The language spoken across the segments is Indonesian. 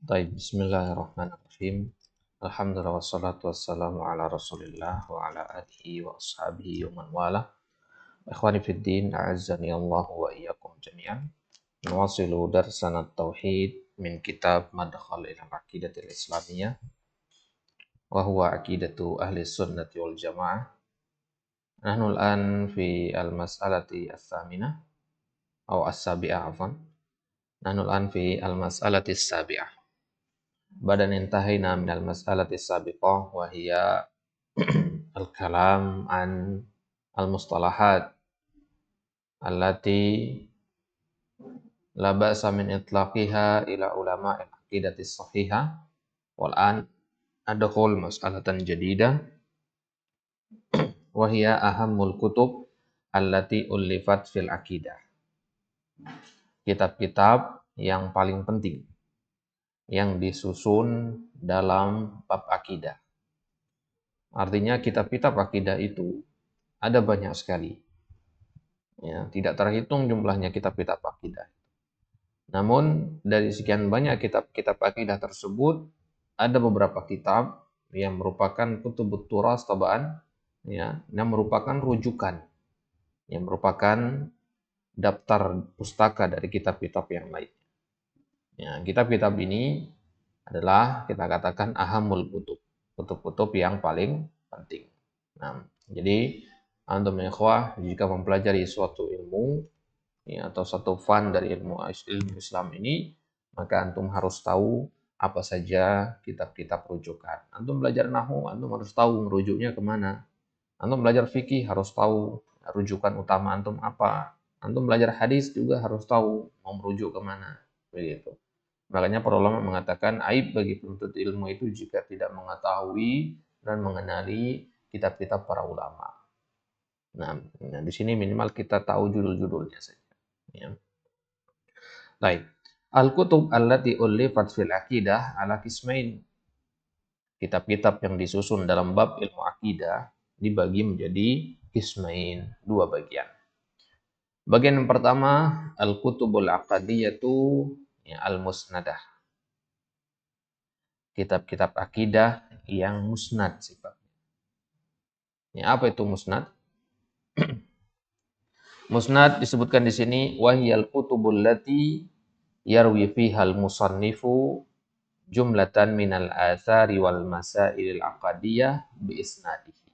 Baik, bismillahirrahmanirrahim. Alhamdulillah wassalatu wassalamu ala Rasulillah wa ala alihi wa ashabihi wa man wala. Ikhwani fid din, a'azzani Allah wa iyyakum jami'an. Nuwasilu darsana tauhid min kitab Madkhal ila Aqidatil Islamiyah wa huwa aqidatu ahli sunnati wal jamaah. Nahnu al-an fi al-mas'alati as-saminah atau as-sabi'ah afwan. Nahnu al-an fi al-mas'alati as-sabi'ah. Badan intahina minal mas'alati sabiqah wa hiya al-kalam an al-mustalahat allati la ba'sa min itlaqiha ila ulama al-aqidati sahihah wal an adkhul mas'alatan jadidah wa hiya ahammul kutub allati ulifat fil aqidah. Kitab-kitab yang paling penting yang disusun dalam bab akidah. Artinya kitab-kitab akidah itu ada banyak sekali. Ya, tidak terhitung jumlahnya kitab-kitab akidah. Namun dari sekian banyak kitab-kitab akidah tersebut ada beberapa kitab yang merupakan kutubut turas tabaan, ya, yang merupakan rujukan, yang merupakan daftar pustaka dari kitab-kitab yang lain. Ya, kitab-kitab ini adalah kita katakan ahamul kutub, kutub-kutub yang paling penting. Nah, jadi antum ikhwah jika mempelajari suatu ilmu ya, atau satu fan dari ilmu Islam ini, maka antum harus tahu apa saja kitab-kitab rujukan. Antum belajar nahwu, antum harus tahu merujuknya kemana. Antum belajar fikih harus tahu rujukan utama antum apa. Antum belajar hadis juga harus tahu mau merujuk kemana. Begitu. Makanya para ulama mengatakan aib bagi penuntut ilmu itu jika tidak mengetahui dan mengenali kitab-kitab para ulama. Nah, di sini minimal kita tahu judul-judulnya saja. Ya. Baik. Al-kutub allati ullifat fil aqidah ala qismain. Kitab-kitab yang disusun dalam bab ilmu akidah dibagi menjadi qismain, dua bagian. Bagian yang pertama, al-kutubul aqadiyatu ya, al-musnadah. Kitab-kitab akidah yang musnad sifatnya. Ya, apa itu musnad? Musnad disebutkan di sini wahiyal kutubul lati yarwi fihal musannifu jumlatan minal athari wal masailil aqadiyah bi isnadihi.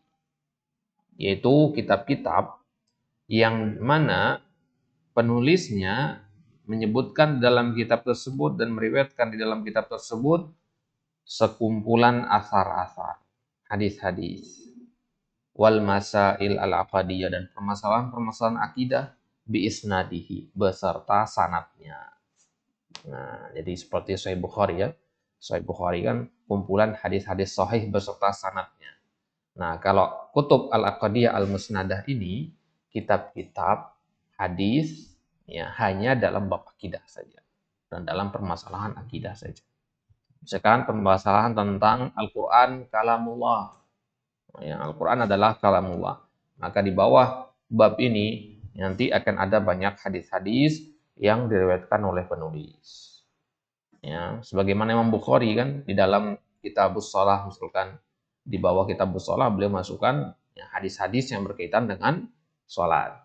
Yaitu kitab-kitab yang mana penulisnya menyebutkan dalam kitab tersebut dan meriwayatkan di dalam kitab tersebut sekumpulan asar-asar, hadis-hadis, wal masail al-aqadiyah dan permasalahan-permasalahan akidah bi isnadihi beserta sanadnya. Nah, jadi seperti Sahih Bukhari ya. Sahih Bukhari kan kumpulan hadis-hadis sahih beserta sanadnya. Nah, kalau kutub al-aqadiyah al-musnadah ini kitab-kitab hadis ya hanya dalam bab akidah saja dan dalam permasalahan akidah saja. Sekarang permasalahan tentang Al-Quran kalamullah. Ya, Al-Quran adalah kalamullah. Maka di bawah bab ini nanti akan ada banyak hadis-hadis yang diriwayatkan oleh penulis. Ya, sebagaimana Imam Bukhari kan di dalam Kitabus Shalah misalkan di bawah Kitabus Shalah beliau masukkan ya, hadis-hadis yang berkaitan dengan sholat.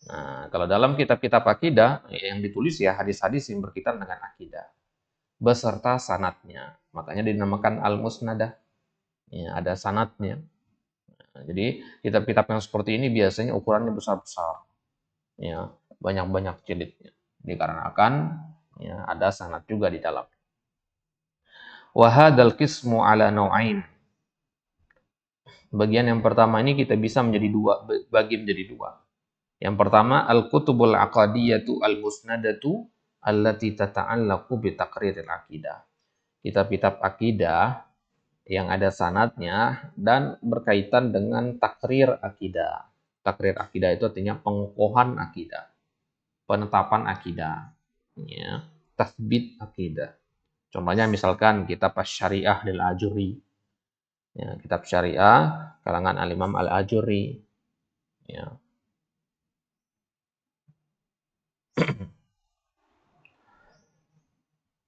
Nah, kalau dalam kitab-kitab akidah yang ditulis ya hadis-hadis yang berkaitan dengan akidah beserta sanatnya. Makanya dinamakan al-musnadah. Ya, ada sanatnya. Nah, jadi kitab-kitab yang seperti ini biasanya ukurannya besar-besar. Ya, banyak-banyak jilidnya. Dikarenakan ya, ada sanat juga di dalam. Wa hadzal qismu ala nau'ain. Bagian yang pertama ini kita bisa menjadi dua, bagi menjadi dua. Yang pertama al-kutubul aqadiyatu al-musnadatu allati tata'allaqu bi taqriril aqidah. Kitab-kitab akidah yang ada sanadnya dan berkaitan dengan takrir akidah. Takrir akidah itu artinya pengukuhan akidah, penetapan akidah, ya, tasbit akidah. Contohnya misalkan kitab Syariah del Ajuri, ya, kitab Syariah kalangan Al-Imam Al-Ajuri, ya.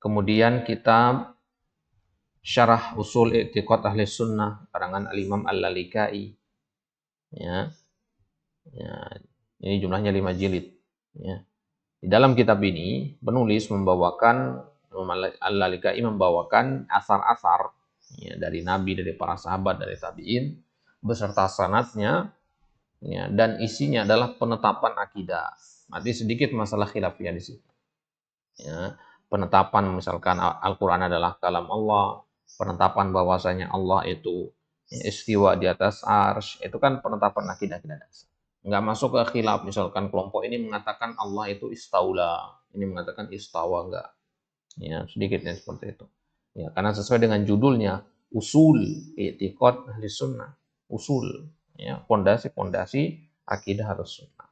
Kemudian kitab Syarah Usul I'tiqad Ahli Sunnah karangan Al-Imam Al-Lalikai. Ya, ya, ini jumlahnya 5 jilid. Ya. Di dalam kitab ini penulis membawakan Al-Lalikai membawakan asar-asar ya, dari Nabi, dari para sahabat, dari tabi'in beserta sanadnya ya, dan isinya adalah penetapan akidah. Nanti sedikit masalah khilafiyah di sini. Ya, penetapan misalkan Al-Quran adalah kalam Allah, penetapan bahwasanya Allah itu istiwa di atas arsy, itu kan penetapan akidah kita dasar. Nggak masuk ke khilaf, misalkan kelompok ini mengatakan Allah itu istaula, ini mengatakan istawa, enggak. Ya, sedikitnya seperti itu. Ya, karena sesuai dengan judulnya, usul i'tiqad ahli sunnah, usul, ya, pondasi-pondasi akidah harus sunnah.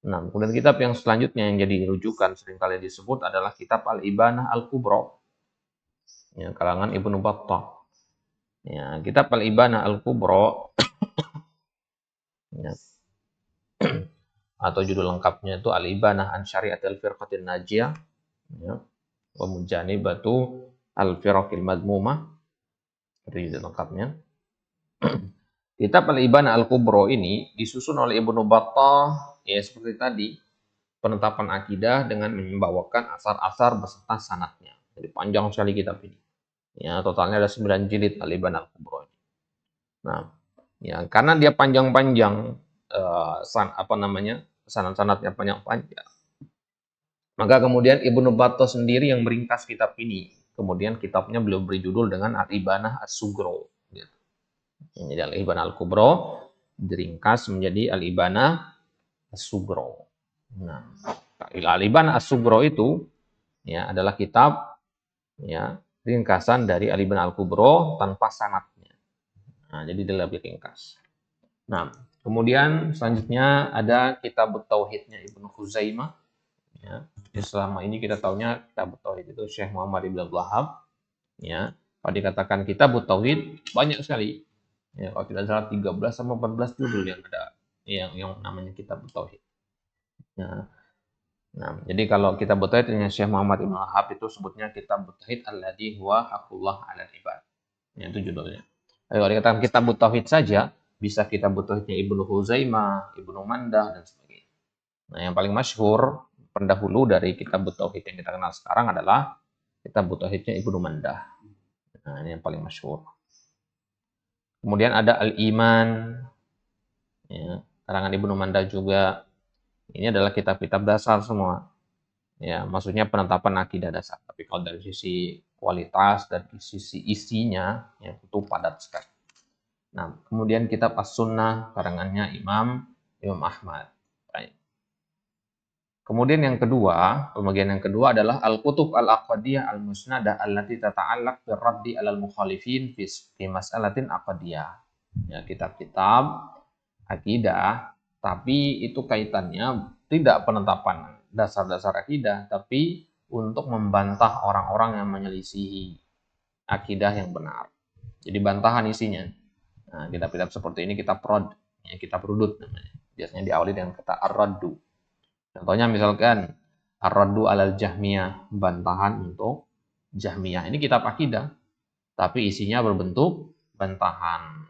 Nah, kemudian kitab yang selanjutnya yang jadi rujukan seringkali disebut adalah kitab Al-Ibanah Al-Kubra, ya, kalangan Ibnu Battah. Ya, kitab Al-Ibanah Al-Kubra ya, atau judul lengkapnya itu Al-Ibanah an Syariatil Firqatin Najiyah, ya, wa Mujanibatu Al-Firaqil Madmumah, itu judul lengkapnya. Kitab Al-Ibanah Al-Kubra ini disusun oleh Ibnu Battah, ya seperti tadi, penetapan akidah dengan membawakan asar-asar beserta sanadnya. Jadi panjang sekali kitab ini. Ya, totalnya ada 9 jilid Al-Ibanah Al-Kubra ini. Nah, ya karena dia panjang-panjang sanad-sanadnya panjang-panjang. Maka kemudian Ibnu Battah sendiri yang meringkas kitab ini. Kemudian kitabnya beliau beri judul dengan Al-Ibanah As-Sughra. Gitu. Jadi Al-Ibanah Al-Kubra diringkas menjadi Al-Ibanah As-Sughra. Nah, Al-Ibanah As-Sughra itu ya adalah kitab ya ringkasan dari Al-Ibanah Al-Kubra tanpa sanadnya. Nah, jadi dia lebih ringkas. Nah, kemudian selanjutnya ada kitab Tauhidnya Ibnu Khuzaimah. Ya, selama ini kita tahunya kitab Tauhid itu Syekh Muhammad Ibn Abdul Wahab. Ya, kalau dikatakan kitab Tauhid banyak sekali. Ya, kalau tidak salah 13 sama 14 judul yang ada yang namanya kitab Tauhid. Ya. Nah, jadi kalau kitab Tauhid dengan Syekh Muhammad Ibn Wahab itu sebutnya kitab Tauhid alladzi huwa haqqullah 'alal ibad. Ya, itu judulnya. Kalau dikatakan kitab Tauhid saja, bisa kitab Tauhidnya Ibnu Huzaimah, Ibnu Mandah dan sebagainya. Nah, yang paling masyhur pendahulu dari kitab Tauhid yang kita kenal sekarang adalah kitab Tauhidnya Ibnu Mandah. Nah, ini yang paling masyhur. Kemudian ada Al-Iman, ya, karangan Ibnu Mandah juga. Ini adalah kitab-kitab dasar semua. Ya, maksudnya penetapan akidah dasar. Tapi kalau dari sisi kualitas dan sisi isinya, ya, itu padat sekali. Nah, kemudian kitab As-Sunnah, karangannya Imam Ahmad. Baik. Kemudian yang kedua, pembagian yang kedua adalah Al-Kutub Al-Aqdiyah Al-Musnadah allati tata'allaq bir-raddi 'alal mukhalifin fi mas'alatin aqdiyah. Ya, kitab-kitab akidah, tapi itu kaitannya tidak penetapan dasar-dasar akidah, tapi untuk membantah orang-orang yang menyelisihi akidah yang benar. Jadi bantahan isinya. Nah, kitab-kitab seperti ini kitab rad, ya, kitab rudud namanya. Biasanya diawali dengan kata ar-raddu. Contohnya misalkan Ar-Raddu alal Jahmiyah, bantahan untuk Jahmiyah. Ini kitab akidah, tapi isinya berbentuk bantahan,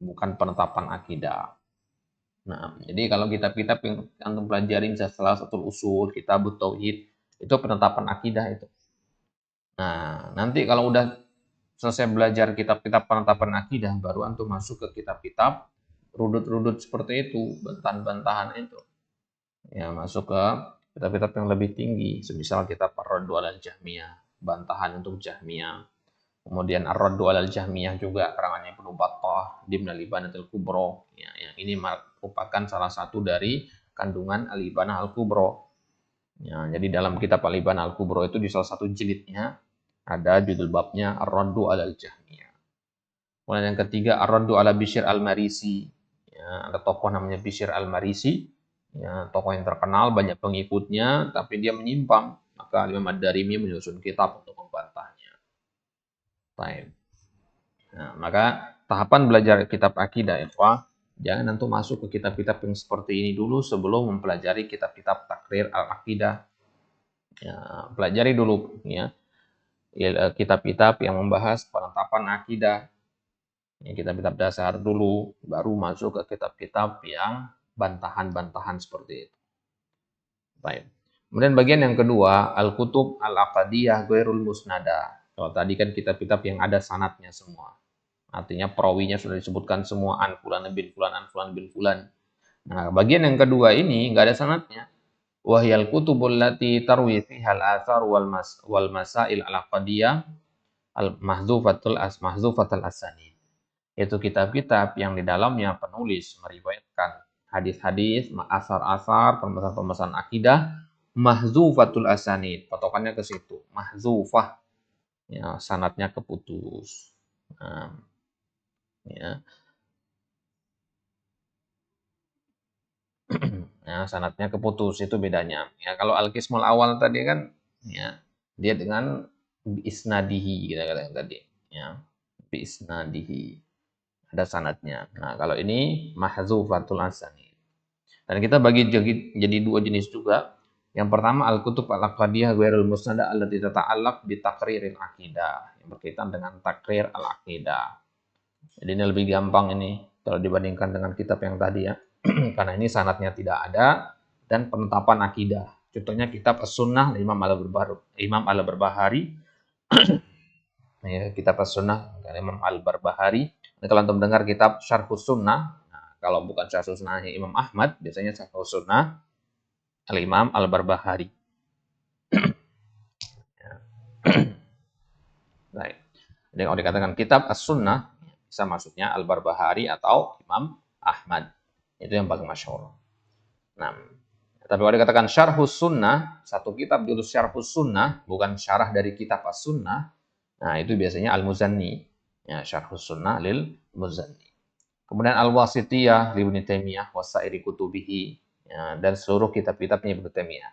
bukan penetapan akidah. Nah, jadi kalau kitab-kitab yang antum pelajarin salah satu usul, kitab Tauhid, itu penetapan akidah itu. Nah, nanti kalau udah selesai belajar kitab-kitab penetapan akidah, baru antum masuk ke kitab-kitab rudut-rudut seperti itu, bantahan-bantahan itu. Ya, masuk ke kitab-kitab yang lebih tinggi, semisal kitab Ar-Raddu 'alal Jahmiyah, bantahan untuk Jahmiyah. Kemudian Ar-Raddu 'alal Jahmiyah juga karangannya Ibnu Battah, Dimna Al-Ibanatul Kubra. Ya, yang ini merupakan salah satu dari kandungan Al-Ibanah Al-Kubra. Ya, jadi dalam kitab Al-Ibanah Al-Kubra itu di salah satu jilidnya ada judul babnya Ar-Raddu 'alal Jahmiyah. Kemudian yang ketiga Ar-Raddu 'ala Bishr Al-Marisi. Ya, ada tokoh namanya Bishr Al-Marisi. Ya, tokoh yang terkenal, banyak pengikutnya, tapi dia menyimpang. Maka Imam Ad-Darimi menyusun kitab untuk membantahnya. Baik. Nah, maka tahapan belajar kitab akidah, ikhwah, jangan antum masuk ke kitab-kitab yang seperti ini dulu sebelum mempelajari kitab-kitab takrir al-akidah. Ya, pelajari dulu, ya. kitab-kitab yang membahas penetapan akidah. Ya, kitab-kitab dasar dulu, baru masuk ke kitab-kitab yang bantahan-bantahan seperti itu. Baik. Kemudian bagian yang kedua, al-kutub al-aqadiyah ghairul musnada. Kalau tadi kan kitab-kitab yang ada sanadnya semua. Artinya perawinya sudah disebutkan semua, an fulan bin fulan, an fulan bin fulan. Nah, bagian yang kedua ini nggak ada sanadnya. Wahyal kutubul lati tarwi fiha al-athar wal masail al-aqadiyah al-mahzufatul asanid. Yaitu kitab-kitab yang di dalamnya penulis meriwayatkan hadis-hadis, asar-asar, pembahasan-pembahasan akidah, mahzufatul asanid, patokannya ke situ, mahzufah, ya, sanatnya keputus. Nah, ya. Nah, sanatnya keputus itu bedanya. Ya, kalau al-qismul awal tadi kan, ya, dia dengan isnadihi kita katakan tadi, ya, isnadihi ada sanatnya. Nah, kalau ini mahzufatul asanid. Dan kita bagi jadi dua jenis juga. Yang pertama al-kutub al-aqadiyah ghairul musnada allati tata'allaq bi taqriril aqidah, yang berkaitan dengan takrir al-aqidah. Jadi ini lebih gampang ini kalau dibandingkan dengan kitab yang tadi ya. Karena ini sanatnya tidak ada dan penetapan akidah. Contohnya kitab As-Sunnah Imam Al-Barbahari. Ya, kitab As-Sunnah Imam Al-Barbahari. Kalau antum dengar kitab Syarhus Sunnah, nah, kalau bukan Syarhus Sunnah Imam Ahmad, biasanya Syarhus Sunnah Al-Imam Al-Barbahari. Baik. Jadi kalau dikatakan kitab As-Sunnah, bisa maksudnya Al-Barbahari atau Imam Ahmad. Itu yang paling masyhur. Nah, tapi kalau dikatakan Syarhus Sunnah, satu kitab judul Syarhus Sunnah, bukan syarah dari kitab As-Sunnah, nah itu biasanya Al-Muzanni. Ya, Syarhus Sunnah lil Muzanni. Kemudian Al-Wasitiyah li Ibnu Taimiyah wasairi kutubihi, ya, dan seluruh kitab-kitabnya Ibnu Taimiyah.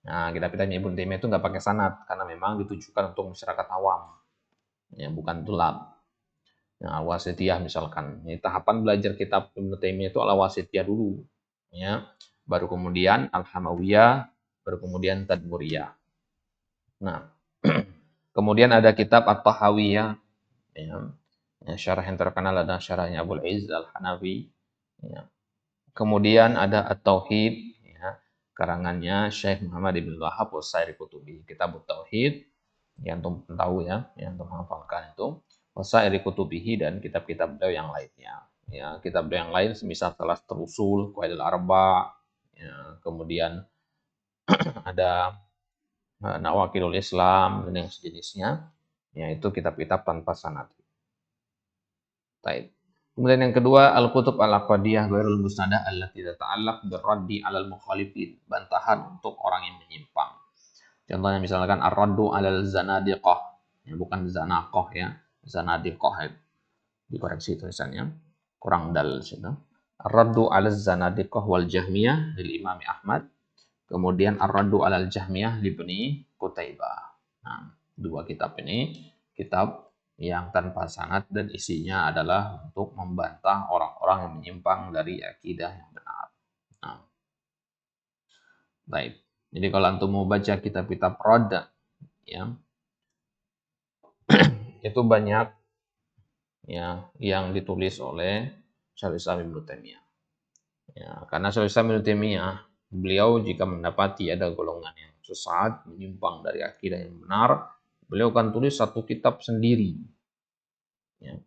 Nah, kitab-kitabnya Ibnu Taimiyah itu nggak pakai sanad karena memang ditujukan untuk masyarakat awam, ya, bukan tulab. Nah, Al-Wasitiyah misalkan, ini tahapan belajar kitab Ibnu Taimiyah itu Al-Wasitiyah dulu, ya. Baru kemudian Al-Hamawiyah, baru kemudian Tadmuriyah. Nah, kemudian ada kitab At-Tahawiyah, ya. Ya, syarah yang terkenal adalah syarahnya Abul Izz Al-Hanafi. Ya. Kemudian ada At-Tauhid, ya, karangannya Syekh Muhammad Ibn Wahab Wasairi Kutubi. Kitab At-Tauhid, yang antum tahu ya, yang antum hafalkan itu. Wasairi Kutubihi dan kitab-kitab beliau yang lainnya. Ya, kitab beliau yang lain semisal Thalathul Usul, Qawaidul Arba, ya, kemudian ada Nawakidul Islam dan yang sejenisnya. Ya, itu kitab-kitab tanpa sanad. Baik. Kemudian yang kedua, al-kutub al-aqadiyah ghairul musnada allati tata'allaq birraddi 'alal mukhalifin, bantahan untuk orang yang menyimpang. Contohnya misalkan ar-raddu 'alal zanadiqah, ya, bukan zanaqah ya, zanadiqah ya. Dikoreksi tulisannya, kurang dal situ. Ar-raddu 'alal zanadiqah wal jahmiyah lil Imam Ahmad. Kemudian ar-raddu 'alal jahmiyah li Ibni Qutaibah. Nah, dua kitab ini kitab yang tanpa sanad dan isinya adalah untuk membantah orang-orang yang menyimpang dari akidah yang benar. Nah, baik. Jadi kalau antum mau baca kitab-kitab Radda, ya, itu banyak ya yang ditulis oleh Syekhul Islam Ibnu Taimiyah. Ya, karena Syekhul Islam Ibnu Taimiyah, beliau jika mendapati ada golongan yang sesat, menyimpang dari akidah yang benar, beliau akan tulis satu kitab sendiri. Ya,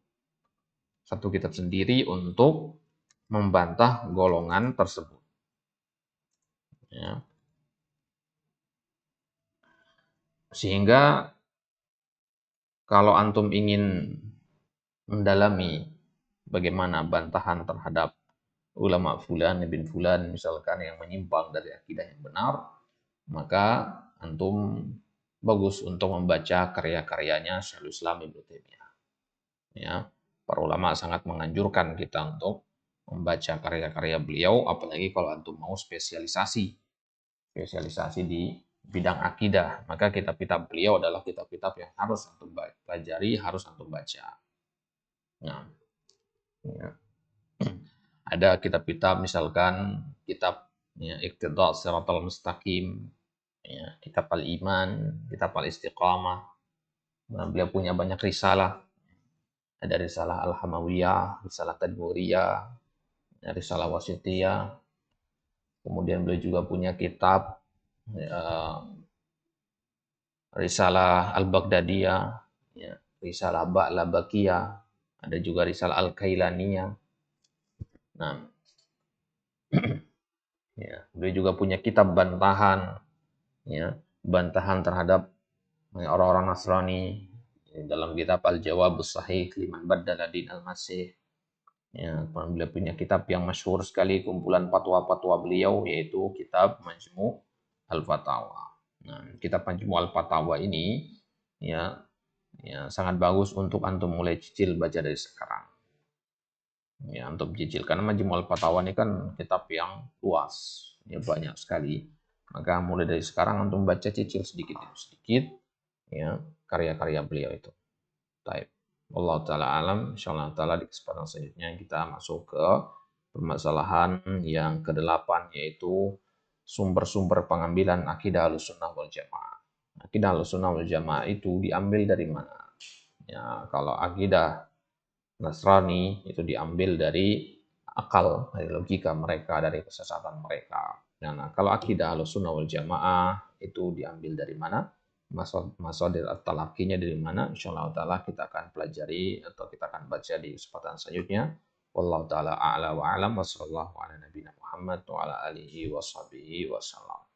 satu kitab sendiri untuk membantah golongan tersebut. Ya. Sehingga kalau antum ingin mendalami bagaimana bantahan terhadap ulama fulan bin fulan misalkan yang menyimpang dari akidah yang benar, maka antum bagus untuk membaca karya-karyanya Syekhul Islam Ibnu Taimiyah. Ya, para ulama sangat menganjurkan kita untuk membaca karya-karya beliau, apalagi kalau antum mau spesialisasi di bidang akidah, maka kitab-kitab beliau adalah kitab-kitab yang harus antum pelajari, harus antum baca. Nah, ya. Ada kitab-kitab misalkan kitab ya, Iqtida' Shiratal Mustaqim, ya, kitab Al-Iman, kitab Al-Istiqamah. Nah, beliau punya banyak risalah. Ada risalah Al-Hamawiyah, risalah Tadmuriyah, risalah Wasitiyah. Kemudian beliau juga punya kitab eh, risalah Al-Baghdadiyah, ya, risalah Ba'labakiyah, ada juga risalah Al-Kailaniyah. Nah, ya, beliau juga punya kitab bantahan, ya, bantahan terhadap orang-orang Nasrani dalam kitab Al-Jawabus Sahih liman baddala din al-Masih. Ya, beliau punya kitab yang masyhur sekali, kumpulan fatwa-fatwa beliau, yaitu kitab Majmu' Al-Fatawa. Nah, kitab Majmu' Al-Fatawa ini ya, ya sangat bagus untuk antum mulai cicil baca dari sekarang. Ya, untuk cicil karena Majmu' Al-Fatawa ini kan kitab yang luas, ya banyak sekali. Maka mulai dari sekarang antum baca cicil sedikit demi sedikit ya karya-karya beliau itu. Taib. Allah taala alam, insyaallah taala di kesempatan selanjutnya kita masuk ke permasalahan yang kedelapan, yaitu sumber-sumber pengambilan akidah Ahlussunnah wal Jamaah. Akidah Ahlussunnah wal Jamaah itu diambil dari mana? Ya, kalau akidah Nasrani itu diambil dari akal, dari logika mereka, dari kesesatan mereka. Nah, kalau akidah Ahlussunnah wal Jamaah itu diambil dari mana? Masadir at-talaqinya dari mana? Insyaallah taala kita akan pelajari atau kita akan baca di kesempatan selanjutnya. Wallahu taala a'la wa a'lam wa sallallahu ala nabiyina Muhammad wa ala alihi wa sahbihi wasallam.